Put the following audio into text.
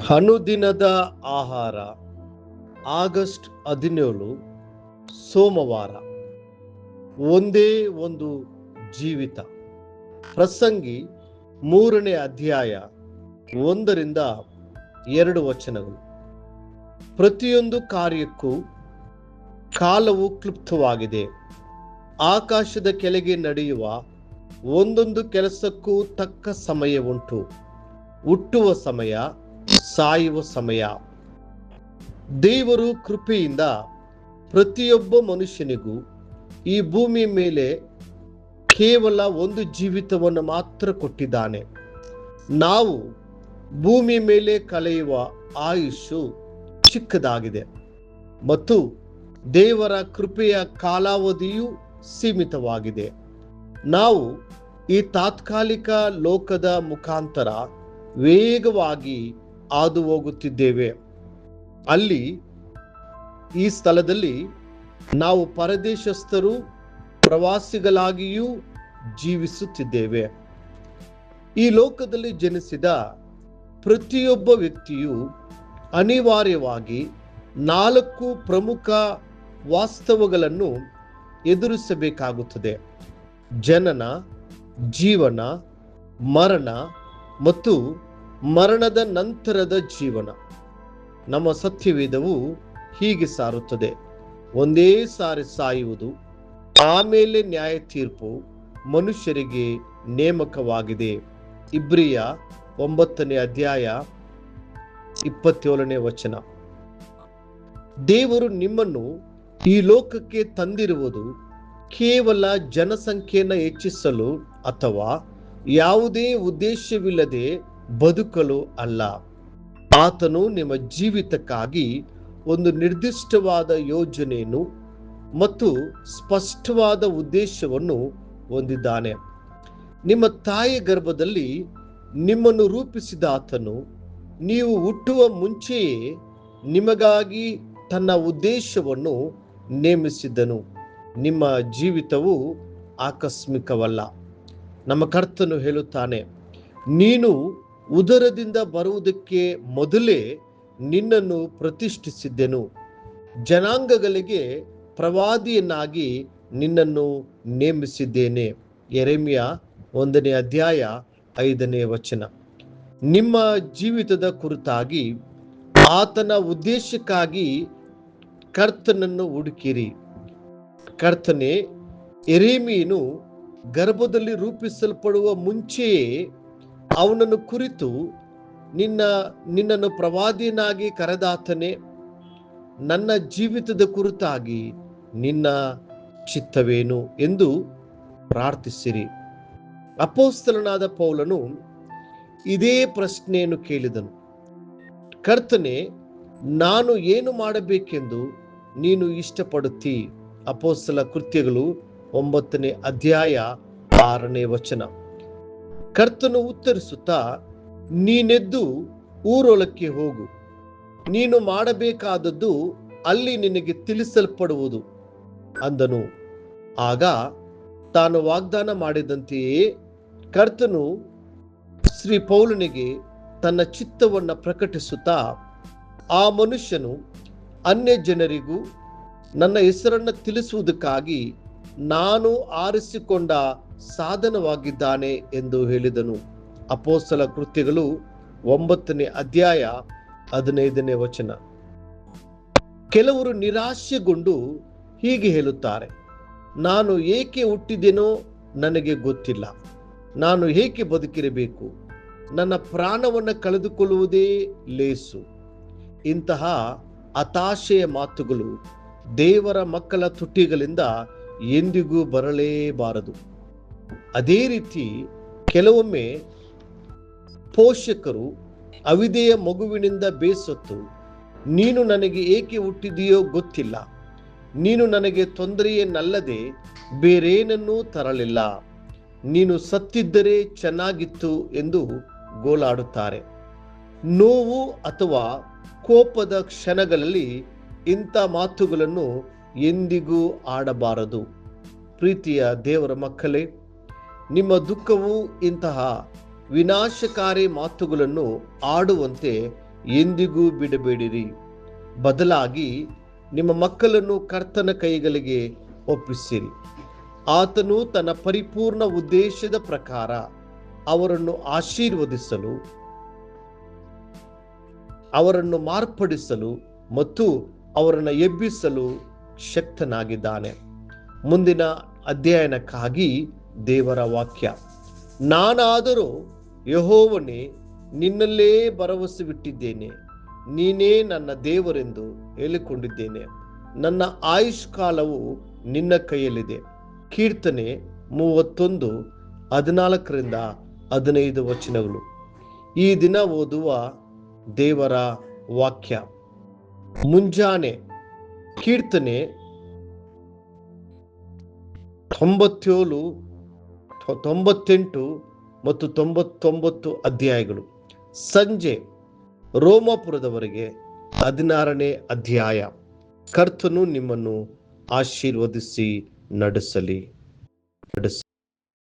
ಅನುದಿನದ ಆಹಾರ ಆಗಸ್ಟ್ 17 ಸೋಮವಾರ. ಒಂದೇ ಒಂದು ಜೀವಿತ. ಪ್ರಸಂಗಿ 3ನೇ ಅಧ್ಯಾಯ 1-2 ಪ್ರತಿಯೊಂದು ಕಾರ್ಯಕ್ಕೂ ಕಾಲವು ಕ್ಲುಪ್ತವಾಗಿದೆ. ಆಕಾಶದ ಕೆಳಗೆ ನಡೆಯುವ ಒಂದೊಂದು ಕೆಲಸಕ್ಕೂ ತಕ್ಕ ಸಮಯ ಉಂಟು. ಹುಟ್ಟುವ ಸಮಯ, ಸಾಯುವ ಸಮಯ. ದೇವರು ಕೃಪೆಯಿಂದ ಪ್ರತಿಯೊಬ್ಬ ಮನುಷ್ಯನಿಗೂ ಈ ಭೂಮಿ ಮೇಲೆ ಕೇವಲ ಒಂದು ಜೀವಿತವನ್ನು ಮಾತ್ರ ಕೊಟ್ಟಿದ್ದಾನೆ. ನಾವು ಭೂಮಿ ಮೇಲೆ ಕಳೆಯುವ ಆಯುಷು ಚಿಕ್ಕದಾಗಿದೆ ಮತ್ತು ದೇವರ ಕೃಪೆಯ ಕಾಲಾವಧಿಯು ಸೀಮಿತವಾಗಿದೆ. ನಾವು ಈ ತಾತ್ಕಾಲಿಕ ಲೋಕದ ಮುಖಾಂತರ ವೇಗವಾಗಿ ಹಾದು ಹೋಗುತ್ತಿದ್ದೇವೆ. ಈ ಸ್ಥಳದಲ್ಲಿ ನಾವು ಪರದೇಶಸ್ಥರು, ಪ್ರವಾಸಿಗಳಾಗಿಯೂ ಜೀವಿಸುತ್ತಿದ್ದೇವೆ. ಈ ಲೋಕದಲ್ಲಿ ಜನಿಸಿದ ಪ್ರತಿಯೊಬ್ಬ ವ್ಯಕ್ತಿಯು ಅನಿವಾರ್ಯವಾಗಿ 4 ಪ್ರಮುಖ ವಾಸ್ತವಗಳನ್ನು ಎದುರಿಸಬೇಕಾಗುತ್ತದೆ: ಜನನ, ಜೀವನ, ಮರಣ ಮತ್ತು ಮರಣದ ನಂತರದ ಜೀವನ. ನಮ್ಮ ಸತ್ಯವೇದವು ಹೀಗೆ ಸಾರುತ್ತದೆ: ಒಂದೇ ಸಾರಿ ಸಾಯುವುದು, ಆಮೇಲೆ ನ್ಯಾಯ ತೀರ್ಪು ಮನುಷ್ಯರಿಗೆ ನೇಮಕವಾಗಿದೆ. ಇಬ್ರಿಯ 9ನೇ ಅಧ್ಯಾಯ 27. ದೇವರು ನಿಮ್ಮನ್ನು ಈ ಲೋಕಕ್ಕೆ ತಂದಿರುವುದು ಕೇವಲ ಜನಸಂಖ್ಯೆಯನ್ನು ಹೆಚ್ಚಿಸಲು ಅಥವಾ ಯಾವುದೇ ಉದ್ದೇಶವಿಲ್ಲದೆ ಬದುಕಲು ಅಲ್ಲ. ಆತನು ನಿಮ್ಮ ಜೀವಿತಕ್ಕಾಗಿ ಒಂದು ನಿರ್ದಿಷ್ಟವಾದ ಯೋಜನೆಯನ್ನು ಮತ್ತು ಸ್ಪಷ್ಟವಾದ ಉದ್ದೇಶವನ್ನು ಹೊಂದಿದ್ದಾನೆ. ನಿಮ್ಮ ತಾಯಿ ಗರ್ಭದಲ್ಲಿ ನಿಮ್ಮನ್ನು ರೂಪಿಸಿದ ಆತನು ನೀವು ಹುಟ್ಟುವ ಮುಂಚೆಯೇ ನಿಮಗಾಗಿ ತನ್ನ ಉದ್ದೇಶವನ್ನು ನೇಮಿಸಿದ್ದನು. ನಿಮ್ಮ ಜೀವಿತವು ಆಕಸ್ಮಿಕವಲ್ಲ. ನಮ್ಮ ಕರ್ತನು ಹೇಳುತ್ತಾನೆ, ನೀನು ಉದರದಿಂದ ಬರುವುದಕ್ಕೆ ಮೊದಲೇ ನಿನ್ನನ್ನು ಪ್ರತಿಷ್ಠಿಸಿದ್ದೆನು. ಜನಾಂಗಗಳಿಗೆ ಪ್ರವಾದಿಯನ್ನಾಗಿ ನಿನ್ನನ್ನು ನೇಮಿಸಿದ್ದೇನೆ. ಯೆರೆಮೀಯ 1ನೇ ಅಧ್ಯಾಯ 5. ನಿಮ್ಮ ಜೀವಿತದ ಕುರಿತಾಗಿ ಆತನ ಉದ್ದೇಶಕ್ಕಾಗಿ ಕರ್ತನನ್ನು ಹುಡುಕಿರಿ. ಕರ್ತನೇ, ಯೆರೆಮೀಯನು ಗರ್ಭದಲ್ಲಿ ರೂಪಿಸಲ್ಪಡುವ ಮುಂಚೆಯೇ ಅವನನ್ನು ಕುರಿತು ನಿನ್ನನ್ನು ಪ್ರವಾದಿಯನ್ನಾಗಿ ಕರೆದಾತನೇ, ನನ್ನ ಜೀವಿತದ ಕುರಿತಾಗಿ ನಿನ್ನ ಚಿತ್ತವೇನು ಎಂದು ಪ್ರಾರ್ಥಿಸಿರಿ. ಅಪೊಸ್ತಲನಾದ ಪೌಲನು ಇದೇ ಪ್ರಶ್ನೆಯನ್ನು ಕೇಳಿದನು: ಕರ್ತನೇ, ನಾನು ಏನು ಮಾಡಬೇಕೆಂದು ನೀನು ಇಷ್ಟಪಡುತ್ತೀ? ಅಪೊಸ್ತಲ ಕೃತ್ಯಗಳು 9ನೇ ಅಧ್ಯಾಯ 6. ಕರ್ತನು ಉತ್ತರಿಸುತ್ತಾ, ನೀನೆದ್ದು ಊರೊಳಕ್ಕೆ ಹೋಗು, ನೀನು ಮಾಡಬೇಕಾದದ್ದು ಅಲ್ಲಿ ನಿನಗೆ ತಿಳಿಸಲ್ಪಡುವುದು ಅಂದನು. ಆಗ ತಾನು ವಾಗ್ದಾನ ಮಾಡಿದಂತೆಯೇ ಕರ್ತನು ಶ್ರೀ ಪೌಲನಿಗೆ ತನ್ನ ಚಿತ್ತವನ್ನು ಪ್ರಕಟಿಸುತ್ತಾ, ಆ ಮನುಷ್ಯನು ಅನ್ಯ ಜನರಿಗೂ ನನ್ನ ಹೆಸರನ್ನು ತಿಳಿಸುವುದಕ್ಕಾಗಿ ನಾನು ಆರಿಸಿಕೊಂಡ ಸಾಧನವಾಗಿದ್ದಾನೆ ಎಂದು ಹೇಳಿದನು. ಅಪೊಸ್ತಲ ಕೃತ್ಯಗಳು 9ನೇ ಅಧ್ಯಾಯ 15. ಕೆಲವರು ನಿರಾಶೆಗೊಂಡು ಹೀಗೆ ಹೇಳುತ್ತಾರೆ: ನಾನು ಏಕೆ ಹುಟ್ಟಿದೆನೋ ನನಗೆ ಗೊತ್ತಿಲ್ಲ, ನಾನು ಏಕೆ ಬದುಕಿರಬೇಕು, ನನ್ನ ಪ್ರಾಣವನ್ನು ಕಳೆದುಕೊಳ್ಳುವುದೇ ಲೇಸು. ಇಂತಹ ಹತಾಶೆಯ ಮಾತುಗಳು ದೇವರ ಮಕ್ಕಳ ತುಟಿಗಳಿಂದ ಎಂದಿಗೂ ಬರಲೇಬಾರದು. ಅದೇ ರೀತಿ ಕೆಲವೊಮ್ಮೆ ಪೋಷಕರು ಅವಿದೆಯ ಮಗುವಿನಿಂದ ಬೇಸತ್ತು, ನೀನು ನನಗೆ ಏಕೆ ಹುಟ್ಟಿದೆಯೋ ಗೊತ್ತಿಲ್ಲ, ನೀನು ನನಗೆ ತೊಂದರೆಯನ್ನಲ್ಲದೆ ಬೇರೇನನ್ನೂ ತರಲಿಲ್ಲ, ನೀನು ಸತ್ತಿದ್ದರೆ ಚೆನ್ನಾಗಿತ್ತು ಎಂದು ಗೋಳಾಡುತ್ತಾರೆ. ನೋವು ಅಥವಾ ಕೋಪದ ಕ್ಷಣಗಳಲ್ಲಿ ಇಂಥ ಮಾತುಗಳನ್ನು ಎಂದಿಗೂ ಆಡಬಾರದು. ಪ್ರೀತಿಯ ದೇವರ ಮಕ್ಕಳೇ, ನಿಮ್ಮ ದುಃಖವು ಇಂತಹ ವಿನಾಶಕಾರಿ ಮಾತುಗಳನ್ನು ಆಡುವಂತೆ ಎಂದಿಗೂ ಬಿಡಬೇಡಿರಿ. ಬದಲಾಗಿ ನಿಮ್ಮ ಮಕ್ಕಳನ್ನು ಕರ್ತನ ಕೈಗಳಿಗೆ ಒಪ್ಪಿಸಿರಿ. ಆತನು ತನ್ನ ಪರಿಪೂರ್ಣ ಉದ್ದೇಶದ ಪ್ರಕಾರ ಅವರನ್ನು ಆಶೀರ್ವದಿಸಲು, ಅವರನ್ನು ಮಾರ್ಪಡಿಸಲು ಮತ್ತು ಅವರನ್ನು ಎಬ್ಬಿಸಲು ಶಕ್ತನಾಗಿದ್ದಾನೆ. ಮುಂದಿನ ಅಧ್ಯಯನಕ್ಕಾಗಿ ದೇವರ ವಾಕ್ಯ. ನಾನಾದರೂ ಯೆಹೋವನೇ, ನಿನ್ನಲ್ಲೇ ಭರವಸವಿಟ್ಟಿದ್ದೇನೆ. ನೀನೇ ನನ್ನ ದೇವರೆಂದು ಹೇಳಿಕೊಂಡಿದ್ದೇನೆ. ನನ್ನ ಆಯುಷ್ಕಾಲವು ನಿನ್ನ ಕೈಯಲ್ಲಿದೆ. ಕೀರ್ತನೆ 31:14-15 ಈ ದಿನ ಓದುವ ದೇವರ ವಾಕ್ಯ. ಮುಂಜಾನೆ ಕೀರ್ತನೆ 97, 98 ಮತ್ತು 99 ಅಧ್ಯಾಯಗಳು. ಸಂಜೆ ರೋಮಾಪುರದವರೆಗೆ 16ನೇ ಅಧ್ಯಾಯ. ಕರ್ತನು ನಿಮ್ಮನ್ನು ಆಶೀರ್ವದಿಸಿ ನಡೆಸಲಿ.